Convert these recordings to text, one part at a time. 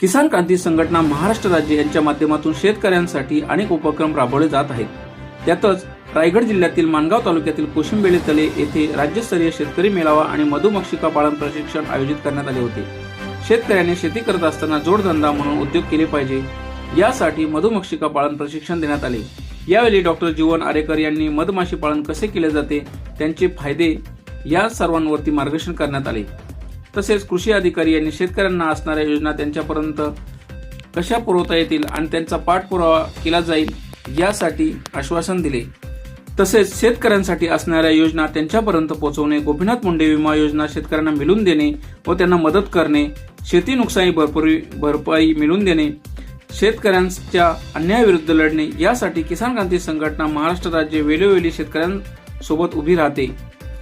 किसान क्रांती संघटना महाराष्ट्र राज्य यांच्या माध्यमातून शेतकऱ्यांसाठी अनेक उपक्रम राबवले जात आहेत। त्यातच रायगड जिल्ह्यातील माणगाव तालुक्यातील कोशिंबेळे तले येथे राज्यस्तरीय शेतकरी मेळावा आणि मधुमक्षिका पालन प्रशिक्षण आयोजित करण्यात आले होते। शेतकऱ्यांनी शेती करत असताना जोडधंदा म्हणून उद्योग केले पाहिजे, यासाठी मधुमक्षिका पालन प्रशिक्षण देण्यात आले। यावेळी डॉक्टर जीवन आरेकर यांनी मधमाशी पालन कसे केले जाते, त्यांचे फायदे या सर्वांवरती मार्गदर्शन करण्यात आले। तसेच कृषी अधिकारी यांनी शेतकऱ्यांना असणाऱ्या योजना त्यांच्यापर्यंत कशा पुरवता येतील आणि त्यांचा पाठपुरावा केला जाईल यासाठी आश्वासन दिले। तसेच शेतकऱ्यांसाठी असणाऱ्या योजना त्यांच्यापर्यंत पोहोचवणे, गोपीनाथ मुंडे विमा योजना शेतकऱ्यांना मिळवून देणे व त्यांना मदत करणे, शेती नुकसानी भरपाई मिळवून देणे, शेतकऱ्यांच्या अन्यायाविरुद्ध लढणे यासाठी किसान क्रांती संघटना महाराष्ट्र राज्य वेळोवेळी शेतकऱ्यांसोबत उभी राहते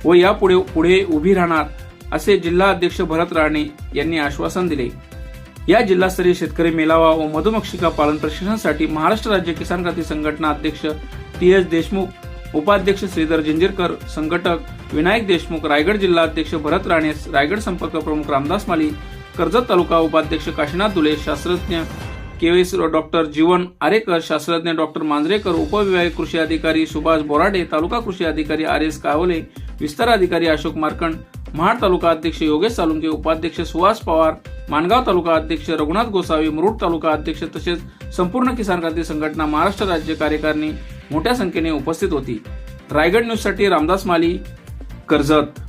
व यापुढे उभी राहणार असे जिल्हा अध्यक्ष भरत राणे यांनी आश्वासन दिले। या जिल्हास्तरीय शेतकरी मेळावा व मधुमक्षिका पालन प्रशिक्षणासाठी महाराष्ट्र राज्य किसान क्रांती संघटना अध्यक्ष TS देशमुख, उपाध्यक्ष श्रीधर जिंजीरकर, संघटक विनायक देशमुख, रायगड जिल्हा अध्यक्ष भरत राणे, रायगड संपर्क प्रमुख रामदास माली, कर्जत तालुका उपाध्यक्ष काशीनाथ दुले, शास्त्रज्ञ केवीस डॉक्टर जीवन आरेकर, शास्त्रज्ञ डॉक्टर मांजरेकर, उपविभागीय कृषी अधिकारी सुभाष बोराडे, तालुका कृषी अधिकारी RS कावले, विस्तार अधिकारी अशोक मार्कंड, महाड तालुका अध्यक्ष योगेश सालुंके, उपाध्यक्ष सुहास पवार, माणगाव तालुका अध्यक्ष रघुनाथ गोसावी, मुरुड तालुका अध्यक्ष तसेच संपूर्ण किसान क्रांती संघटना महाराष्ट्र राज्य कार्यकारिणी मोठ्या संख्येने उपस्थित होती। रायगड न्यूज साठी रामदास माली, कर्जत।